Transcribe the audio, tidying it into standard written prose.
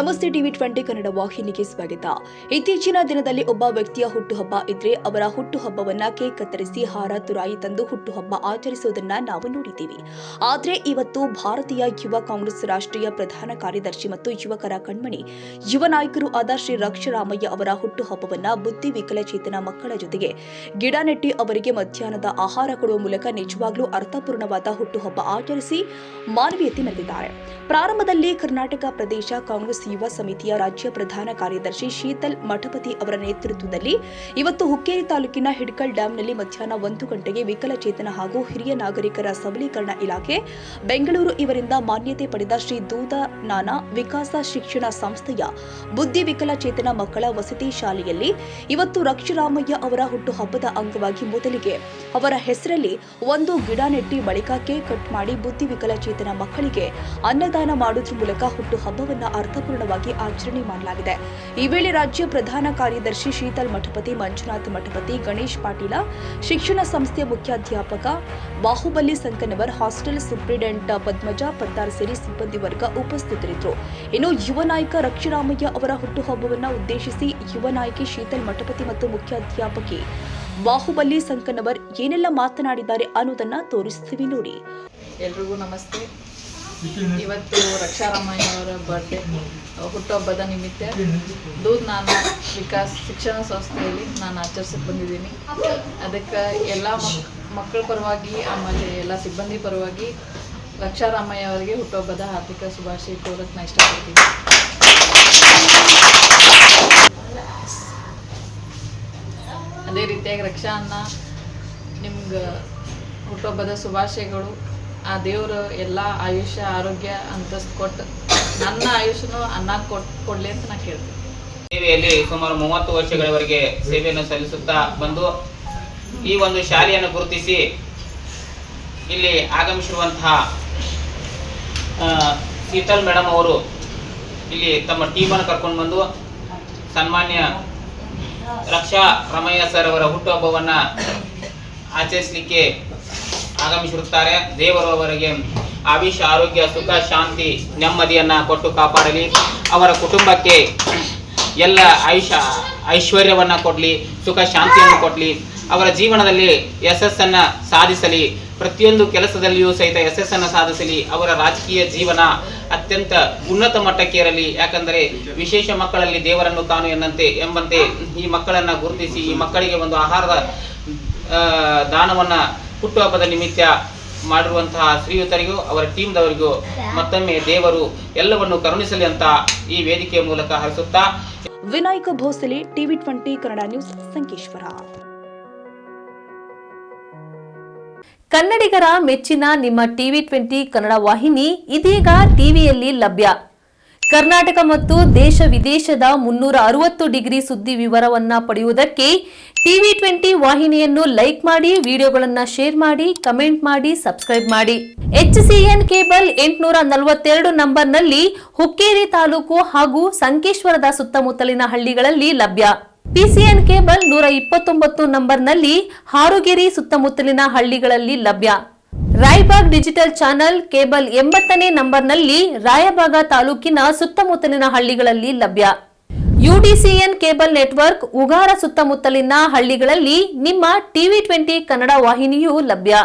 ನಮಸ್ತೆ ಟಿವಿ 20 ಕನ್ನಡ ವಾಹಿನಿಗೆ ಸ್ವಾಗತ. ಇತ್ತೀಚಿನ ದಿನದಲ್ಲಿ ಒಬ್ಬ ವ್ಯಕ್ತಿಯ ಹುಟ್ಟುಹಬ್ಬ ಇದ್ರೆ ಅವರ ಹುಟ್ಟುಹಬ್ಬವನ್ನ ಕೇಕ್ ಕತ್ತರಿಸಿ ಹಾರ ತುರಾಯಿ ತಂದು ಹುಟ್ಟುಹಬ್ಬ ಆಚರಿಸುವುದನ್ನ ನಾವು ನೋಡಿದ್ದೀವಿ. ಆದ್ರೆ ಇವತ್ತು ಭಾರತೀಯ ಯುವ ಕಾಂಗ್ರೆಸ್ ರಾಷ್ಟ್ರೀಯ ಪ್ರಧಾನ ಕಾರ್ಯದರ್ಶಿ ಮತ್ತು ಯುವಕರ ಕಣ್ಮಣಿ ಯುವ ನಾಯಕರು ಆದ ಶ್ರೀ ರಕ್ಷರಾಮಯ್ಯ ಅವರ ಹುಟ್ಟುಹಬ್ಬವನ್ನ ಬುದ್ಧಿ ವಿಕಲಚೇತನ ಮಕ್ಕಳ ಜೊತೆಗೆ ಗಿಡ ನೆಟ್ಟಿ ಅವರಿಗೆ ಮಧ್ಯಾಹ್ನದ ಆಹಾರ ಕೊಡುವ ಮೂಲಕ ನಿಜವಾಗ್ಲೂ ಅರ್ಥಪೂರ್ಣವಾದ ಹುಟ್ಟುಹಬ್ಬ ಆಚರಿಸಿ ಮಾನವೀಯತೆ ಮೆರೆದಿದ್ದಾರೆ. ಪ್ರಾರಂಭದಲ್ಲಿ ಕರ್ನಾಟಕ ಪ್ರದೇಶ ಕಾಂಗ್ರೆಸ್ ಯುವ ಸಮಿತಿಯ ರಾಜ್ಯ ಪ್ರಧಾನ ಕಾರ್ಯದರ್ಶಿ ಶೀತಲ್ ಮಠಪತಿ ಅವರ ನೇತೃತ್ವದಲ್ಲಿ ಇವತ್ತು ಹುಕ್ಕೇರಿ ತಾಲೂಕಿನ ಹಿಡ್ಕಲ್ ಡ್ಯಾಂನಲ್ಲಿ ಮಧ್ಯಾಹ್ನ 1 ಗಂಟೆಗೆ ವಿಕಲಚೇತನ ಹಾಗೂ ಹಿರಿಯ ನಾಗರಿಕರ ಸಬಲೀಕರಣ ಇಲಾಖೆ ಬೆಂಗಳೂರು ಇವರಿಂದ ಮಾನ್ಯತೆ ಪಡೆದ ಶ್ರೀ ದೂದನಾನ ವಿಕಾಸ ಶಿಕ್ಷಣ ಸಂಸ್ಥೆಯ ಬುದ್ಧಿ ವಿಕಲಚೇತನ ಮಕ್ಕಳ ವಸತಿ ಶಾಲೆಯಲ್ಲಿ ಇವತ್ತು ರಕ್ಷರಾಮಯ್ಯ ಅವರ ಹುಟ್ಟುಹಬ್ಬದ ಅಂಗವಾಗಿ ಮೊದಲಿಗೆ ಅವರ ಹೆಸರಲ್ಲಿ ಒಂದು ಗಿಡ ನೆಟ್ಟಿ ಬಳಿಕ ಕೇಕ್ ಕಟ್ ಮಾಡಿ ಬುದ್ಧಿ ವಿಕಲಚೇತನ ಮಕ್ಕಳಿಗೆ ಅನ್ನದಾನ ಮಾಡುವುದರ ಮೂಲಕ ಹುಟ್ಟುಹಬ್ಬವನ್ನು ಅರ್ಥಪೂರ್ಣವಾಗಿ ಆಚರಣೆ ಮಾಡಲಾಗಿದೆ. ಈ ವೇಳೆ ರಾಜ್ಯ ಪ್ರಧಾನ ಕಾರ್ಯದರ್ಶಿ ಶೀತಲ್ ಮಠಪತಿ, ಮಂಜುನಾಥ್ ಮಠಪತಿ, ಗಣೇಶ್ ಪಾಟೀಲ, ಶಿಕ್ಷಣ ಸಂಸ್ಥೆಯ ಮುಖ್ಯಾಧ್ಯಾಪಕ ಬಾಹುಬಲಿ ಸಂಕನವರ್, ಹಾಸ್ಟೆಲ್ ಸೂಪರಿಂಟೆಂಡೆಂಟ್ ಪದ್ಮಜಾ ಪತ್ತಾರ್ ಸೇರಿ ಸಿಬ್ಬಂದಿ ವರ್ಗ ಉಪಸ್ಥಿತರಿದ್ದರು. ಇನ್ನು ಯುವ ನಾಯಕ ರಕ್ಷರಾಮಯ್ಯ ಅವರ ಹುಟ್ಟುಹಬ್ಬವನ್ನು ಉದ್ದೇಶಿಸಿ ಯುವ ನಾಯಕಿ ಶೀತಲ್ ಮಠಪತಿ ಮತ್ತು ಮುಖ್ಯಾಧ್ಯಾಪಕಿ ಬಾಹುಬಲಿ ಸಂಕನವರ್ ಏನೆಲ್ಲ ಮಾತನಾಡಿದ್ದಾರೆ ಅನ್ನೋದನ್ನ ತೋರಿಸ್ತೀವಿ ನೋಡಿ. ಎಲ್ರಿಗೂ ನಮಸ್ತೆ. ಇವತ್ತು ರಕ್ಷಾರಾಮಯ್ಯ ಅವರ ಬರ್ಡೇ ಹುಟ್ಟುಹಬ್ಬದ ನಿಮಿತ್ತ ದೂದನಾನ ವಿಕಾಸ್ ಶಿಕ್ಷಣ ಸಂಸ್ಥೆಯಲ್ಲಿ ನಾನು ಆಚರಿಸಕ್ಕೆ ಬಂದಿದ್ದೀನಿ. ಅದಕ್ಕೆ ಎಲ್ಲ ಮಕ್ಕಳ ಪರವಾಗಿ ಆಮೇಲೆ ಎಲ್ಲ ಸಿಬ್ಬಂದಿ ಪರವಾಗಿ ರಕ್ಷಾರಾಮಯ್ಯ ಅವರಿಗೆ ಹುಟ್ಟುಹಬ್ಬದ ಹಾರ್ದಿಕ ಶುಭಾಶಯ ಕೋರಕ್ಕೆ ನಾನು ಇಷ್ಟಪಡ್ತೀನಿ. ಅದೇ ರೀತಿಯಾಗಿ ರಕ್ಷಾ ಅನ್ನ ನಿಮ್ಗೆ ಹುಟ್ಟುಹಬ್ಬದ ಶುಭಾಶಯಗಳು. ಆ ದೇವರು ಎಲ್ಲ ಆಯುಷ್ಯ ಆರೋಗ್ಯ ಅಂತಸ್ತು ಕೊಟ್ಟು ನನ್ನ ಆಯುಷ್ಯನು ಅನ್ನ ಕೊಡಲಿ ಅಂತ ನಾನು ಕೇಳ್ತೀನಿ. ಸೇವೆಯಲ್ಲಿ ಸುಮಾರು 30 ವರ್ಷಗಳವರೆಗೆ ಸೇವೆಯನ್ನು ಸಲ್ಲಿಸುತ್ತಾ ಬಂದು ಈ ಒಂದು ಶಾಲೆಯನ್ನು ಗುರುತಿಸಿ ಇಲ್ಲಿ ಆಗಮಿಸಿರುವಂತಹ ಶೀತಲ್ ಮೇಡಮ್ ಅವರು ಇಲ್ಲಿ ತಮ್ಮ ಟೀಮನ್ನು ಕರ್ಕೊಂಡು ಬಂದು ಸನ್ಮಾನ್ಯ ರಕ್ಷರಾಮಯ್ಯ ಸರ್ ಅವರ ಹುಟ್ಟುಹಬ್ಬವನ್ನು ಆಚರಿಸಲಿಕ್ಕೆ ಆಗಮಿಸಿರುತ್ತಾರೆ. ದೇವರು ಅವರಿಗೆ ಆಯುಷ್ಯ ಆರೋಗ್ಯ ಸುಖ ಶಾಂತಿ ನೆಮ್ಮದಿಯನ್ನು ಕೊಟ್ಟು ಕಾಪಾಡಲಿ. ಅವರ ಕುಟುಂಬಕ್ಕೆ ಎಲ್ಲ ಐಶ್ವರ್ಯವನ್ನು ಕೊಡಲಿ, ಸುಖ ಶಾಂತಿಯನ್ನು ಕೊಡಲಿ. ಅವರ ಜೀವನದಲ್ಲಿ ಯಶಸ್ಸನ್ನು ಸಾಧಿಸಲಿ, ಪ್ರತಿಯೊಂದು ಕೆಲಸದಲ್ಲಿಯೂ ಸಹಿತ ಯಶಸ್ಸನ್ನು ಸಾಧಿಸಲಿ. ಅವರ ರಾಜಕೀಯ ಜೀವನ ಅತ್ಯಂತ ಉನ್ನತ ಮಟ್ಟಕ್ಕೆ ಇರಲಿ. ಯಾಕಂದರೆ ವಿಶೇಷ ಮಕ್ಕಳಲ್ಲಿ ದೇವರನ್ನು ಕಾಣು ಎಂಬಂತೆ ಈ ಮಕ್ಕಳನ್ನು ಗುರುತಿಸಿ ಈ ಮಕ್ಕಳಿಗೆ ಒಂದು ಆಹಾರದ ದಾನವನ್ನು ಹುಟ್ಟುಹಬ್ಬದ ನಿಮಿತ್ತ ಮಾಡಿರುವಂತಹ ಶ್ರೀಯುತರಿಗೂ ಅವರ ಟೀಮ್ದವರಿಗೂ ಮತ್ತೊಮ್ಮೆ ದೇವರು ಎಲ್ಲವನ್ನು ಕರುಣಿಸಲಿ ಅಂತ ಈ ವೇದಿಕೆಯ ಮೂಲಕ ಹರಿಸುತ್ತಾ ವಿನಾಯಕ ಭೋಸಲೆ, ಟಿವಿ 20 ಕನ್ನಡ ನ್ಯೂಸ್, ಸಂಕೇಶ್ವರ. ಕನ್ನಡಿಗರ ಮೆಚ್ಚಿನ ನಿಮ್ಮ ಟಿವಿ 20 ಕನ್ನಡ ವಾಹಿನಿ ಇದೀಗ ಟಿವಿಯಲ್ಲಿ ಲಭ್ಯ. ಕರ್ನಾಟಕ ಮತ್ತು ದೇಶ ವಿದೇಶದ 360 ಡಿಗ್ರಿ ಸುದ್ದಿ ವಿವರವನ್ನ ಪಡೆಯುವುದಕ್ಕೆ ಟಿವಿ 20 ವಾಹಿನಿಯನ್ನು ಲೈಕ್ ಮಾಡಿ, ವಿಡಿಯೋಗಳನ್ನು ಶೇರ್ ಮಾಡಿ, ಕಮೆಂಟ್ ಮಾಡಿ, ಸಬ್ಸ್ಕ್ರೈಬ್ ಮಾಡಿ. HCN ಕೇಬಲ್ 842 ನಂಬರ್ನಲ್ಲಿ ಹುಕ್ಕೇರಿ ತಾಲೂಕು ಹಾಗೂ ಸಂಕೇಶ್ವರದ ಸುತ್ತಮುತ್ತಲಿನ ಹಳ್ಳಿಗಳಲ್ಲಿ ಲಭ್ಯ. PCN ಕೇಬಲ್ 129 ನಂಬರ್ನಲ್ಲಿ ಹಾರುಗೆರೆ ಸುತ್ತಮುತ್ತಲಿನ ಹಳ್ಳಿಗಳಲ್ಲಿ ಲಭ್ಯ. ರಾಯಬಾಗ್ ಡಿಜಿಟಲ್ ಚಾನೆಲ್ ಕೇಬಲ್ 80ನೇ ನಂಬರ್ನಲ್ಲಿ ರಾಯಬಾಗ ತಾಲೂಕಿನ ಸುತ್ತಮುತ್ತಲಿನ ಹಳ್ಳಿಗಳಲ್ಲಿ ಲಭ್ಯ. UDCN ಕೇಬಲ್ ನೆಟ್ವರ್ಕ್ ಉಗಾರ ಸುತ್ತಮುತ್ತಲಿನ ಹಳ್ಳಿಗಳಲ್ಲಿ ನಿಮ್ಮ ಟಿವಿ 20 ಕನ್ನಡ ವಾಹಿನಿಯೂ ಲಭ್ಯ.